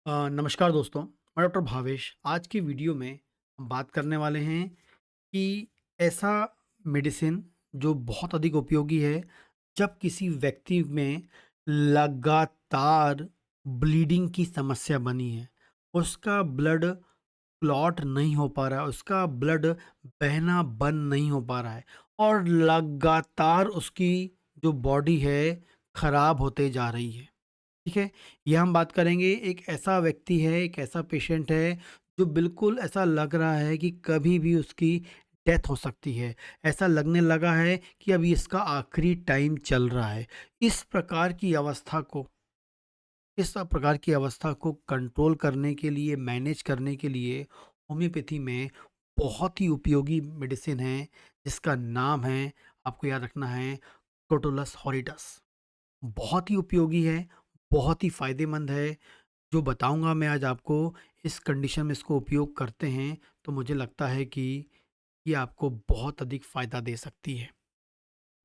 नमस्कार दोस्तों, मैं डॉक्टर भावेश। आज की वीडियो में हम बात करने वाले हैं कि ऐसा मेडिसिन जो बहुत अधिक उपयोगी है जब किसी व्यक्ति में लगातार ब्लीडिंग की समस्या बनी है, उसका ब्लड क्लॉट नहीं हो पा रहा है, उसका ब्लड बहना बंद नहीं हो पा रहा है और लगातार उसकी जो बॉडी है खराब होते जा रही है। ठीक है? ये हम बात करेंगे, एक ऐसा व्यक्ति है, एक ऐसा पेशेंट है, जो बिल्कुल ऐसा लग रहा है कि कभी भी उसकी डेथ हो सकती है। ऐसा लगने लगा है कि अभी इसका आखिरी टाइम चल रहा है। इस प्रकार की अवस्था को इस प्रकार की अवस्था को कंट्रोल करने के लिए, मैनेज करने के लिए होम्योपैथी में बहुत ही उपयोगी मेडिसिन है, जिसका नाम है, आपको याद रखना है, क्रोटोलस हॉरिडस। बहुत ही उपयोगी है, बहुत ही फ़ायदेमंद है। जो बताऊँगा मैं आज आपको, इस कंडीशन में इसको उपयोग करते हैं, तो मुझे लगता है कि ये आपको बहुत अधिक फ़ायदा दे सकती है।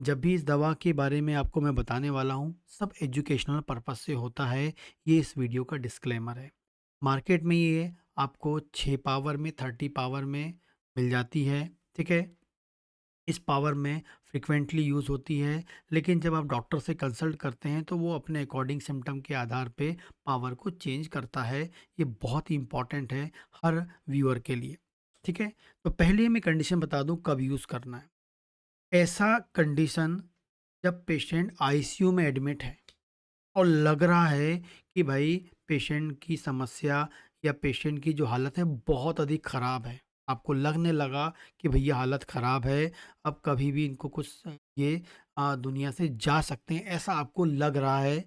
जब भी इस दवा के बारे में आपको मैं बताने वाला हूँ, सब एजुकेशनल पर्पज़ से होता है, ये इस वीडियो का डिस्क्लेमर है। मार्केट में ये आपको 6 पावर में, 30 पावर में मिल जाती है, ठीक है? इस पावर में फ्रीक्वेंटली यूज़ होती है, लेकिन जब आप डॉक्टर से कंसल्ट करते हैं तो वो अपने अकॉर्डिंग सिम्पटम के आधार पे पावर को चेंज करता है। ये बहुत ही इम्पॉर्टेंट है हर व्यूअर के लिए, ठीक है? तो पहले मैं कंडीशन बता दूँ कब यूज़ करना है। ऐसा कंडीशन जब पेशेंट आईसीयू में एडमिट है और लग रहा है कि भाई पेशेंट की समस्या या पेशेंट की जो हालत है बहुत अधिक ख़राब है। आपको लगने लगा कि भैया हालत ख़राब है, अब कभी भी इनको कुछ ये दुनिया से जा सकते हैं, ऐसा आपको लग रहा है,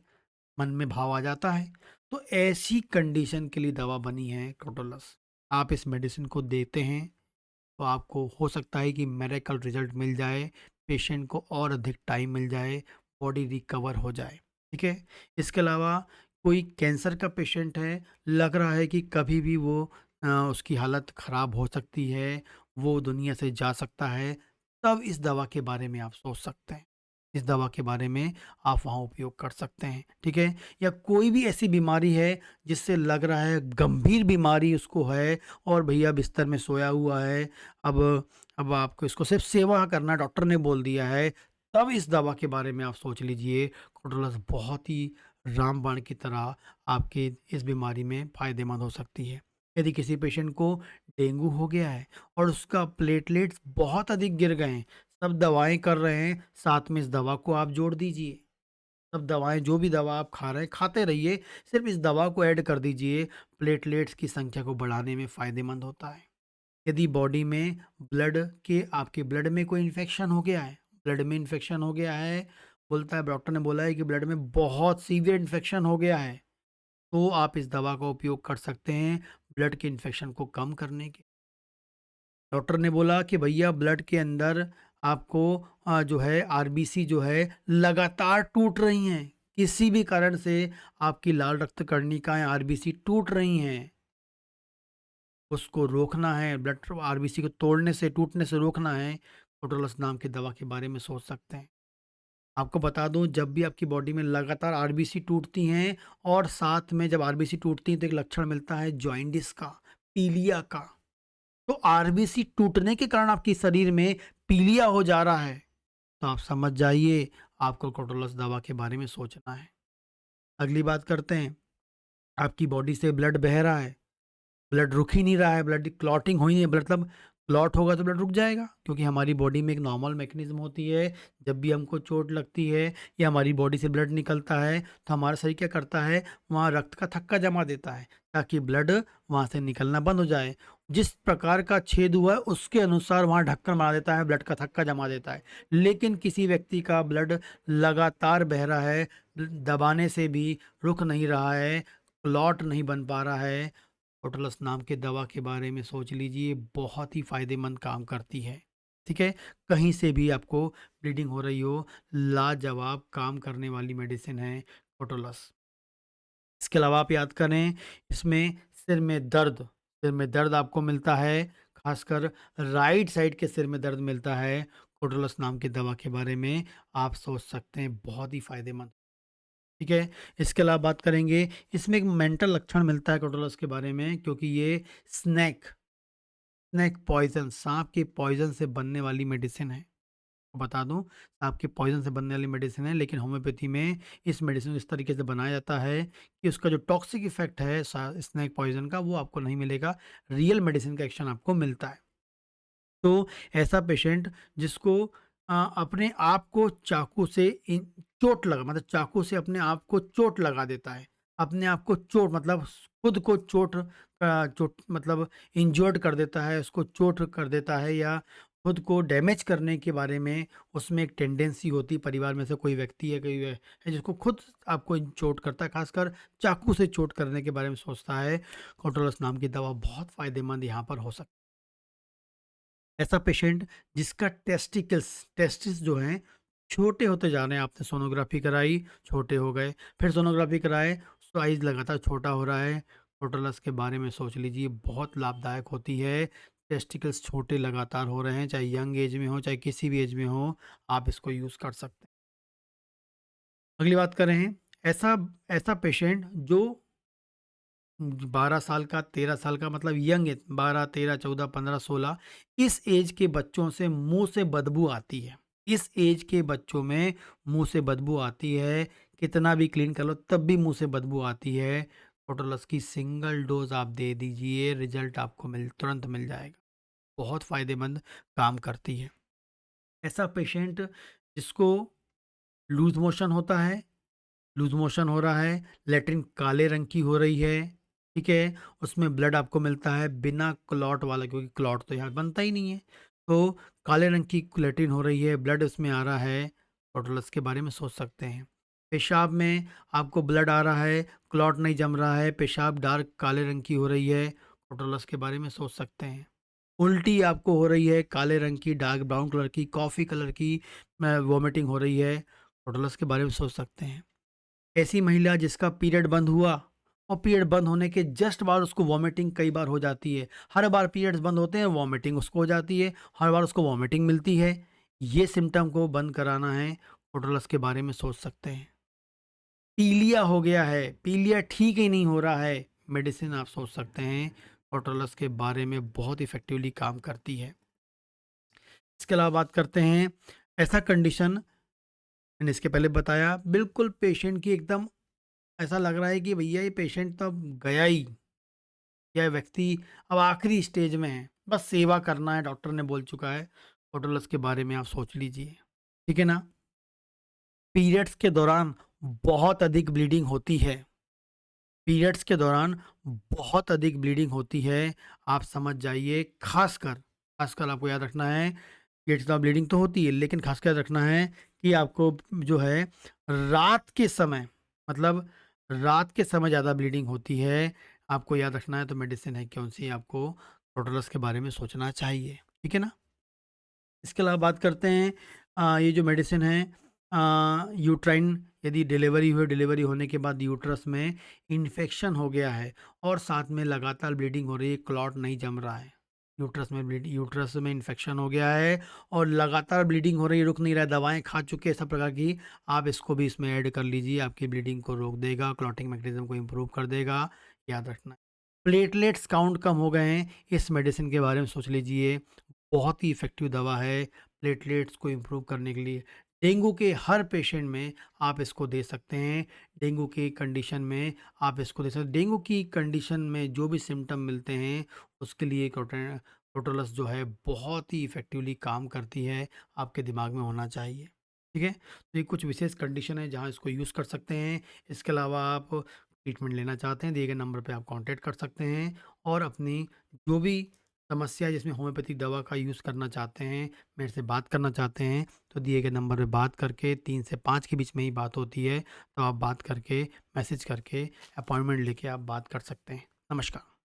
मन में भाव आ जाता है। तो ऐसी कंडीशन के लिए दवा बनी है क्रोटोलस। आप इस मेडिसिन को देते हैं तो आपको हो सकता है कि मिरेकल रिजल्ट मिल जाए, पेशेंट को और अधिक टाइम मिल जाए, बॉडी रिकवर हो जाए, ठीक है? इसके अलावा कोई कैंसर का पेशेंट है, लग रहा है कि कभी भी वो उसकी हालत ख़राब हो सकती है, वो दुनिया से जा सकता है, तब इस दवा के बारे में आप सोच सकते हैं। इस दवा के बारे में आप वहाँ उपयोग कर सकते हैं, ठीक है? या कोई भी ऐसी बीमारी है जिससे लग रहा है गंभीर बीमारी उसको है और भैया बिस्तर में सोया हुआ है, अब अब आपको इसको सिर्फ़ सेवा करना है, डॉक्टर ने बोल दिया है, तब इस दवा के बारे में आप सोच लीजिए। क्रोटोलस बहुत ही रामबाण की तरह आपकी इस बीमारी में फ़ायदेमंद हो सकती है। यदि किसी पेशेंट को डेंगू हो गया है और उसका प्लेटलेट्स बहुत अधिक गिर गए हैं, सब दवाएँ कर रहे हैं, साथ में इस दवा को आप जोड़ दीजिए। सब दवाएँ, जो भी दवा आप खा रहे हैं, खाते रहिए, सिर्फ़ इस दवा को ऐड कर दीजिए, प्लेटलेट्स की संख्या को बढ़ाने में फ़ायदेमंद होता है। यदि बॉडी में ब्लड के आपके ब्लड में कोई इन्फेक्शन हो गया है, ब्लड में इन्फेक्शन हो गया है, बोलता है, डॉक्टर ने बोला है कि ब्लड में बहुत सीवियर इन्फेक्शन हो गया है, तो आप इस दवा का उपयोग कर सकते हैं ब्लड के इन्फेक्शन को कम करने के। डॉक्टर ने बोला कि भैया ब्लड के अंदर आपको जो है आरबीसी जो है लगातार टूट रही हैं, किसी भी कारण से आपकी लाल रक्त कणिकाएँ आरबीसी टूट रही हैं। उसको रोकना है, ब्लड आरबीसी को तोड़ने से, टूटने से रोकना है, कोटोलस नाम की दवा के बारे में सोच सकते हैं। आपको बता दूँ, जब भी आपकी बॉडी में लगातार आरबीसी टूटती हैं और साथ में जब आरबीसी टूटती हैं तो एक लक्षण मिलता है जॉन्डिस का, पीलिया का। तो आरबीसी टूटने के कारण आपके शरीर में पीलिया हो जा रहा है, तो आप समझ जाइए आपको कोटोलस दवा के बारे में सोचना है। अगली बात करते हैं, आपकी बॉडी से ब्लड बह रहा है, ब्लड रुक ही नहीं रहा है, ब्लड क्लॉटिंग हो ही नहीं है, मतलब क्लॉट होगा तो ब्लड रुक जाएगा, क्योंकि हमारी बॉडी में एक नॉर्मल मैकेनिज्म होती है। जब भी हमको चोट लगती है या हमारी बॉडी से ब्लड निकलता है तो हमारा शरीर क्या करता है, वहाँ रक्त का थक्का जमा देता है ताकि ब्लड वहाँ से निकलना बंद हो जाए। जिस प्रकार का छेद हुआ है उसके अनुसार वहाँ ढक्कन बना देता है, ब्लड का थक्का जमा देता है। लेकिन किसी व्यक्ति का ब्लड लगातार बह रहा है, दबाने से भी रुक नहीं रहा है, क्लॉट नहीं बन पा रहा है, होटलस नाम के दवा के बारे में सोच लीजिए, बहुत ही फ़ायदेमंद काम करती है, ठीक है? कहीं से भी आपको ब्लीडिंग हो रही हो, लाजवाब काम करने वाली मेडिसिन है होटोलस। इसके अलावा आप याद करें, इसमें सिर में दर्द आपको मिलता है, ख़ासकर राइट साइड के सिर में दर्द मिलता है, होटोलस नाम की दवा के बारे में आप सोच सकते हैं, बहुत ही फ़ायदेमंद। ठीक है? इसके अलावा बात करेंगे, इसमें एक मेंटल लक्षण मिलता है क्रोटोलस के बारे में, क्योंकि ये स्नेक स्नेक पॉइज़न, साँप के पॉइज़न से बनने वाली मेडिसिन है। बता दूँ, सांप के पॉइज़न से बनने वाली मेडिसिन है, लेकिन होम्योपैथी में इस मेडिसिन को इस तरीके से बनाया जाता है कि उसका जो टॉक्सिक इफ़ेक्ट है स्नेक पॉइज़न का, वो आपको नहीं मिलेगा, रियल मेडिसिन का एक्शन आपको मिलता है। तो ऐसा पेशेंट जिसको अपने आप को चाकू से चोट लगा, मतलब चाकू से अपने आप को चोट लगा देता है, अपने आप को चोट मतलब खुद को चोट मतलब इंजर्ड कर देता है, उसको चोट कर देता है, या खुद को डैमेज करने के बारे में उसमें एक टेंडेंसी होती है। परिवार में से कोई व्यक्ति है, कोई है जिसको खुद आपको चोट करता है, खासकर चाकू से चोट करने के बारे में सोचता है, कोटोलस नाम की दवा बहुत फायदेमंद यहाँ पर हो सकती है। ऐसा पेशेंट जिसका टेस्टिस जो हैं छोटे होते जा रहे हैं, आपने सोनोग्राफी कराई, छोटे हो गए, फिर सोनोग्राफी कराए, साइज़ लगातार छोटा हो रहा है, टोटलस के बारे में सोच लीजिए, बहुत लाभदायक होती है। टेस्टिकल्स छोटे लगातार हो रहे हैं, चाहे यंग एज में हो, चाहे किसी भी एज में हो, आप इसको यूज़ कर सकते हैं। अगली बात करें, ऐसा ऐसा पेशेंट जो 12 साल का, 13 साल का, मतलब यंग एज, 12, 13, 14, 15, 16, इस एज के बच्चों से मुँह से बदबू आती है। इस एज के बच्चों में मुँह से बदबू आती है, कितना भी क्लीन कर लो तब भी मुँह से बदबू आती है। टोटलस की सिंगल डोज़ आप दे दीजिए, रिज़ल्ट आपको तुरंत मिल जाएगा। बहुत फ़ायदेमंद काम करती है। ऐसा पेशेंट जिसको लूज़ मोशन होता है, लूज़ मोशन हो रहा है, लैट्रिन काले रंग की हो रही है, ठीक है? उसमें ब्लड आपको मिलता है बिना क्लॉट वाला, क्योंकि क्लॉट तो यहाँ बनता ही नहीं है। तो काले रंग की लैट्रिन हो रही है, ब्लड उसमें आ रहा है, टोटलस के बारे में सोच सकते हैं। पेशाब में आपको ब्लड आ रहा है, क्लॉट नहीं जम रहा है, पेशाब डार्क काले रंग की हो रही है, टोटलस के बारे में सोच सकते हैं। उल्टी आपको हो रही है, काले रंग की, डार्क ब्राउन कलर की, कॉफ़ी कलर की वॉमिटिंग हो रही है, टोटलस के बारे में सोच सकते हैं। ऐसी महिला जिसका पीरियड बंद हुआ और पीरियड बंद होने के जस्ट बाद उसको वॉमिटिंग कई बार हो जाती है, हर बार पीरियड्स बंद होते हैं वॉमिटिंग उसको हो जाती है, हर बार उसको वॉमिटिंग मिलती है, ये सिम्टम को बंद कराना है, टोटलस के बारे में सोच सकते हैं। पीलिया हो गया है, पीलिया ठीक ही नहीं हो रहा है, मेडिसिन आप सोच सकते हैं, टोटलस के बारे में बहुत इफेक्टिवली काम करती है। इसके अलावा बात करते हैं, ऐसा कंडीशन मैंने इसके पहले बताया, बिल्कुल पेशेंट की एकदम ऐसा लग रहा है कि भैया ये पेशेंट तो अब गया ही, यह व्यक्ति अब आखिरी स्टेज में है, बस सेवा करना है, डॉक्टर ने बोल चुका है। होटलस के बारे में आप सोच लीजिए, ठीक है ना? पीरियड्स के दौरान बहुत अधिक ब्लीडिंग होती है, पीरियड्स के दौरान बहुत अधिक ब्लीडिंग होती है, आप समझ जाइए। खासकर खासकर आपको याद रखना है, पीरियड्स के दौरान ब्लीडिंग तो होती है, लेकिन खासकर याद रखना है कि आपको जो है रात के समय, मतलब रात के समय ज़्यादा ब्लीडिंग होती है, आपको याद रखना है। तो मेडिसिन है कौन सी, आपको टोटलस के बारे में सोचना चाहिए, ठीक है ना? इसके अलावा बात करते हैं, ये जो मेडिसिन है, यूट्राइन, यदि डिलीवरी हुई, डिलीवरी होने के बाद यूट्रस में इन्फेक्शन हो गया है और साथ में लगातार ब्लीडिंग हो रही है, क्लॉट नहीं जम रहा है, यूट्रस में इन्फेक्शन हो गया है और लगातार ब्लीडिंग हो रही है, रुक नहीं रहा है, दवाएं खा चुके हैं सब प्रकार की, आप इसको भी इसमें ऐड कर लीजिए, आपकी ब्लीडिंग को रोक देगा, क्लॉटिंग मैकेनिज्म को इम्प्रूव कर देगा, याद रखना है। प्लेटलेट्स काउंट कम हो गए हैं, इस मेडिसिन के बारे में सोच लीजिए, बहुत ही इफ़ेक्टिव दवा है प्लेटलेट्स को इम्प्रूव करने के लिए। डेंगू के हर पेशेंट में आप इसको दे सकते हैं, डेंगू की कंडीशन में आप इसको दे सकते हैं। डेंगू की कंडीशन में जो भी सिम्पटम मिलते हैं, उसके लिए क्रोटोलस जो है बहुत ही इफ़ेक्टिवली काम करती है, आपके दिमाग में होना चाहिए, ठीक है? तो ये कुछ विशेष कंडीशन है जहाँ इसको यूज़ कर सकते हैं। इसके अलावा आप ट्रीटमेंट लेना चाहते हैं, दिए गए नंबर पे आप कॉन्टैक्ट कर सकते हैं और अपनी जो भी समस्या जिसमें होम्योपैथिक दवा का यूज़ करना चाहते हैं, मेरे से बात करना चाहते हैं, तो दिए गए नंबर पे बात करके 3 से 5 के बीच में ही बात होती है, तो आप बात करके, मैसेज करके अपॉइंटमेंट लेके आप बात कर सकते हैं। नमस्कार।